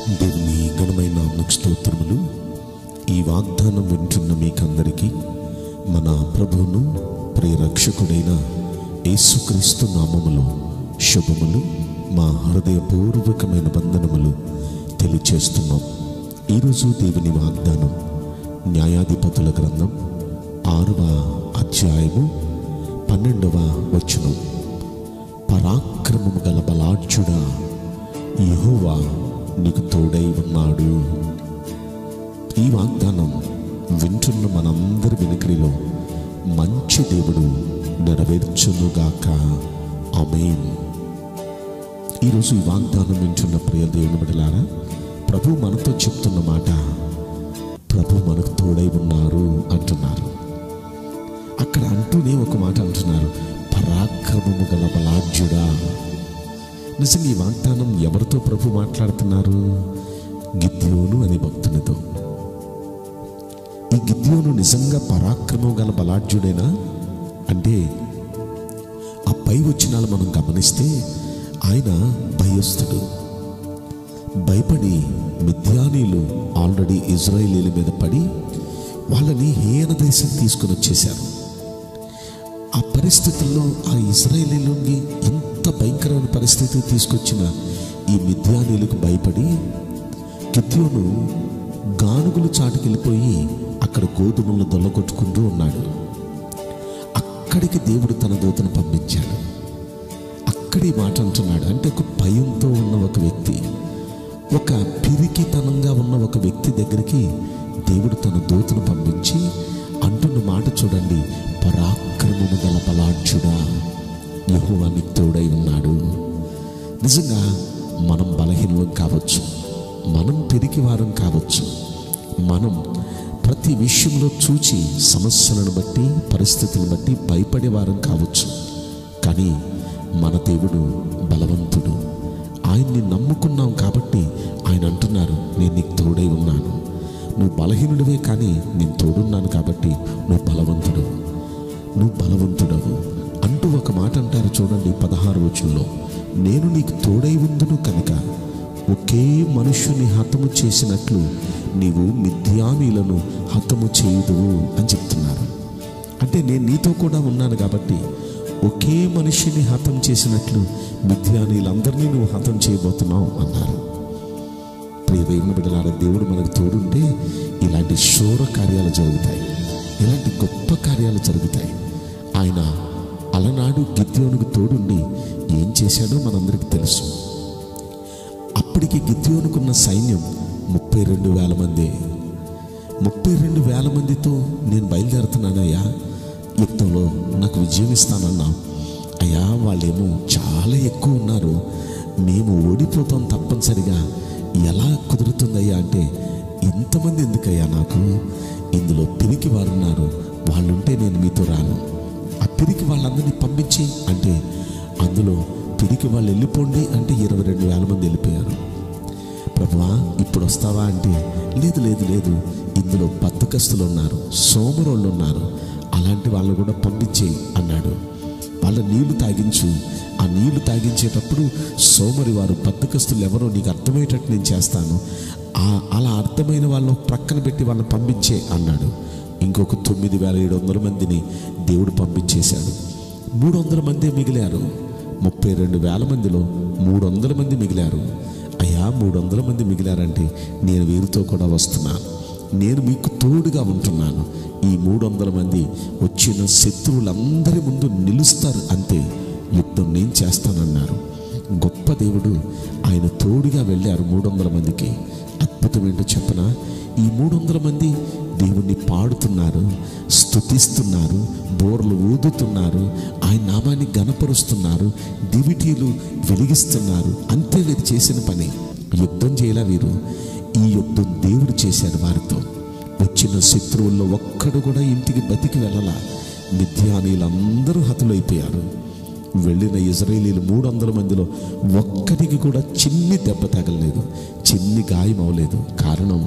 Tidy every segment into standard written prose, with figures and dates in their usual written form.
దేవుని ఘనమైన నామమునకు స్తోత్రములు. ఈ వాగ్దానం వింటున్న మీకందరికీ మన ప్రభువును ప్రియరక్షకుడైన యేసుక్రీస్తు నామములో శుభములు, మా హృదయపూర్వకమైన వందనములు తెలియచేస్తున్నాం. ఈరోజు దేవుని వాగ్దానం న్యాయాధిపతుల గ్రంథం 6వ అధ్యాయము 12వ వచనం. పరాక్రమము గల బలాఢ్యుడా, యెహోవా నీకు తోడై ఉన్నాడు. ఈ వాగ్దానం వింటున్న మనందరి వెనుకలో మంచి దేవుడు నెరవేర్చునుగాక. ఆమేన్. ఈరోజు ఈ వాగ్దానం వింటున్న ప్రియ దేవుని బిడ్డలారా, ప్రభు మనతో చెప్తున్న మాట, ప్రభు మనకు తోడై ఉన్నారు అంటున్నారు. అక్కడ అంటూనే ఒక మాట అంటున్నారు, పరాక్రమము గల బలాఢ్యుడా. నిజంగా ఈ వాగ్దానం ఎవరితో ప్రభు మాట్లాడుతున్నారు? గిద్యోను అనే భక్తునితో. ఈ గిద్యోను నిజంగా పరాక్రమం గల బలాఢ్యుడేనా అంటే, ఆ పై వచనాలు మనం గమనిస్తే ఆయన భయస్థుడు. భయపడి మిద్యానీయులు ఆల్రెడీ ఇజ్రాయేలీల మీద పడి వాళ్ళని హీన దేశం తీసుకుని వచ్చేశారు. ఆ పరిస్థితుల్లో ఆ ఇజ్రాయేలీలోకి ఎంత భయంకరమైన పరిస్థితి తీసుకొచ్చిన ఈ మిద్యానీయులకు భయపడి గిద్యోను గానుగులు చాటుకెళ్ళిపోయి అక్కడ గోధుమలను దొల్లగొట్టుకుంటూ ఉన్నాడు. అక్కడికి దేవుడు తన దూతను పంపించాడు. అక్కడి మాట అంటున్నాడు. అంటే ఒక భయంతో ఉన్న ఒక వ్యక్తి, ఒక పిరికితనంగా ఉన్న ఒక వ్యక్తి దగ్గరికి దేవుడు తన దూతను పంపించి అంటున్న మాట చూడండి, పరాక్రమము గల బలాఢ్యుడా, యెహోవా నీకు తోడై ఉన్నాడు. నిజంగా మనం బలహీనం కావచ్చు, మనం పిరికి వారం కావచ్చు, మనం ప్రతి విషయంలో చూచి సమస్యలను బట్టి పరిస్థితులను బట్టి భయపడే వారం కావచ్చు. కానీ మన దేవుడు బలవంతుడు. ఆయన్ని నమ్ముకున్నాం కాబట్టి ఆయన అంటున్నారు, నేను నీకు తోడై ఉన్నాను. నువ్వు బలహీనుడివే కానీ నేను తోడున్నాను కాబట్టి నువ్వు బలవంతుడవు అంటూ ఒక మాట అంటారు చూడండి 16వ వచనంలో, నేను నీకు తోడై ఉందును కనుక ఒకే మనుష్యుని హతము చేసినట్లు నీవు మిద్యానీయులను హతము చేయుదువు అని చెప్తున్నారు. అంటే నేను నీతో కూడా ఉన్నాను కాబట్టి ఒకే మనిషిని హతం చేసినట్లు మిద్యానీయులందరినీ నువ్వు హతం చేయబోతున్నావు అన్నారు. ప్రియ దేవుని బిడ్డలారా, దేవుడు మనకు తోడుంటే ఇలాంటి శూర కార్యాలు జరుగుతాయి, ఇలాంటి గొప్ప కార్యాలు జరుగుతాయి. ఆయన అలనాడు గిద్యోనుకు తోడుండి ఏం చేశాడో మనందరికీ తెలుసు. అప్పటికి గిద్యోనుకున్న సైన్యం 32,000 మంది. 32,000 మందితో నేను బయలుదేరుతున్నానయ్యా, యుద్ధంలో నాకు విజయం ఇస్తానన్నా. అయ్యా, వాళ్ళేమో చాలా ఎక్కువ ఉన్నారు, మేము ఓడిపోతాం తప్పనిసరిగా, ఎలా కుదురుతుందయ్యా అంటే, ఇంతమంది ఎందుకయ్యా నాకు? ఇందులో పిరికి వారు ఉన్నారు, వాళ్ళుంటే నేను మీతో రాను. ఆ పిరికి వాళ్ళందరినీ పంపించి అంటే, అందులో పిరికి వాళ్ళు వెళ్ళిపోండి అంటే 22,000 మంది వెళ్ళిపోయారు. ప్రభువా ఇప్పుడు వస్తావా అంటే, లేదు లేదు లేదు, ఇందులో బద్ధకస్తులు ఉన్నారు, సోమరోళ్ళు ఉన్నారు, అలాంటి వాళ్ళు కూడా పంపించేయి అన్నాడు. వాళ్ళ నీళ్లు తాగించు, ఆ నీళ్లు తాగించేటప్పుడు సోమరి వారు బద్ధకస్తులు ఎవరో నీకు అర్థమయ్యేటట్టు నేను చేస్తాను, అలా అర్థమైన వాళ్ళను ప్రక్కన పెట్టి వాళ్ళని పంపించే అన్నాడు. ఇంకొక 9,700 మందిని దేవుడు పంపించేశాడు. 300 మంది మిగిలారు. 32,000 మందిలో 300 మంది మిగిలారు. అయ్యా, 300 మంది మిగిలారంటే నేను వీరితో కూడా వస్తున్నాను, నేను మీకు తోడుగా ఉంటున్నాను. ఈ 300 మంది వచ్చిన శత్రువులందరి ముందు నిలుస్తారు, అంతే, యుద్ధం నేను చేస్తానన్నారు. గొప్ప దేవుడు, ఆయన తోడుగా వెళ్ళారు 300 మందికి. అద్భుతం ఏంటో చెప్పనా, ఈ 300 మంది దేవుణ్ణి పాడుతున్నారు, స్తుతిస్తున్నారు, బోర్లు ఊదుతున్నారు, ఆయన నామాన్ని గణపరుస్తున్నారు, దివిటీలు వెలిగిస్తున్నారు. అంతే వీరు చేసిన పని. యుద్ధం చేయలా వీరు, ఈ యుద్ధం దేవుడు చేశాడు వారితో. వచ్చిన శత్రువుల్లో ఒక్కడు కూడా ఇంటికి బతికి వెళ్ళలా. మిద్యానీయులందరూ హతులైపోయారు. వెళ్ళిన ఇజ్రాయేలీలు 300 మందిలో ఒక్కడికి కూడా చిన్ని దెబ్బ తగలలేదు, చిన్ని గాయం అవ్వలేదు. కారణం,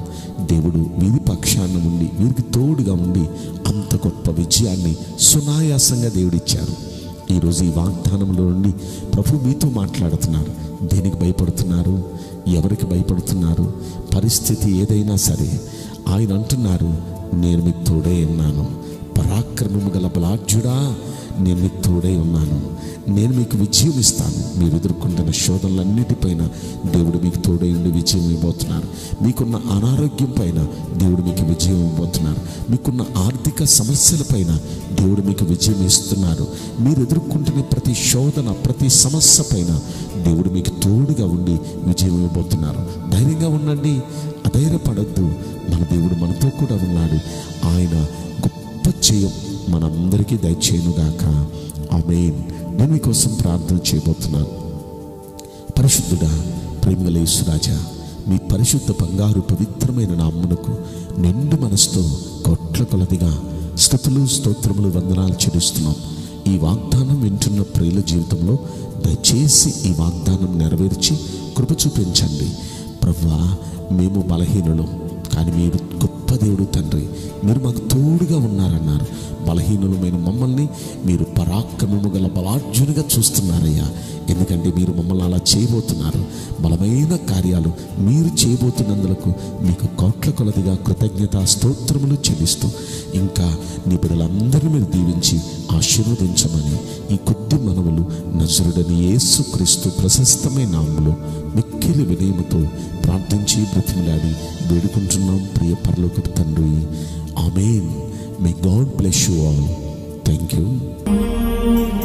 దేవుడు వీరి పక్షాన ఉండి వీరికి తోడుగా ఉండి అంత గొప్ప విజయాన్ని సునాయాసంగా దేవుడిచ్చారు. ఈరోజు ఈ వాగ్దానంలో నుండి ప్రభు మీతో మాట్లాడుతున్నారు. దేనికి భయపడుతున్నారు? ఎవరికి భయపడుతున్నారు? పరిస్థితి ఏదైనా సరే ఆయన అంటున్నారు, నేను మీకు తోడై ఉన్నాను. పరాక్రమము గల బలాఢ్యుడా, నేను మీకు తోడై ఉన్నాను. నేను మీకు విజయం ఇస్తాను. మీరు ఎదుర్కొంటున్న శోధనలన్నిటిపైన దేవుడు మీకు తోడై ఉండి విజయం ఇవ్వబోతున్నారు. మీకున్న అనారోగ్యం పైన దేవుడు మీకు విజయం ఇవ్వబోతున్నారు. మీకున్న ఆర్థిక సమస్యల పైన దేవుడు మీకు విజయం ఇస్తున్నారు. మీరు ఎదుర్కొంటున్న ప్రతి శోధన, ప్రతి సమస్య పైన దేవుడు మీకు తోడుగా ఉండి విజయం ఇవ్వబోతున్నారు. ధైర్యంగా ఉండండి, అధైర్యపడద్దు. మన దేవుడు మనతో కూడా ఉన్నాడు. ఆయన గొప్ప జయం మనందరికీ దయచేయునుగాక. ఆమేన్. నేను మీకోసం ప్రార్థన చేయబోతున్నాను. పరిశుద్ధుడా, ప్రేమగల యేసురాజా, మీ పరిశుద్ధ బంగారు పవిత్రమైన నామమునకు నిండు మనసుతో కోట్ల కొలదిగా స్తుతులు, స్తోత్రములు, వందనాలు చెల్లిస్తున్నాం. ఈ వాగ్దానం వింటున్న ప్రియుల జీవితంలో దయచేసి ఈ వాగ్దానం నెరవేర్చి కృప చూపించండి. ప్రభువా, మేము బలహీనులం, కానీ మీరు గొప్ప దేవుడు తండ్రి. మీరు మాకు తోడుగా ఉన్నారన్నారు. బలహీనులమైన మమ్మల్ని మీరు పరాక్రమము గల బలాఢ్యునిగా చూస్తున్నారయ్యా. ఎందుకంటే మీరు మమ్మల్ని అలా చేయబోతున్నారు. బలమైన కార్యాలు మీరు చేయబోతున్నందులకు మీకు కోట్ల కొలదిగా కృతజ్ఞత స్తోత్రములు చెల్లిస్తూ, ఇంకా నీ బిడ్డలందరినీ మీరు దీవించి ఆశీర్వదించమని ఈ కొద్ది మనవులు నజరుడని యేసుక్రీస్తు ప్రశస్తమైన నామములో మిక్కిలి వినయముతో ప్రార్థించి బ్రతిమలాడి వేడుకుంటున్నాం ప్రియ పరలోకపు తండ్రి. ఆమేన్. May God bless you all. Thank you.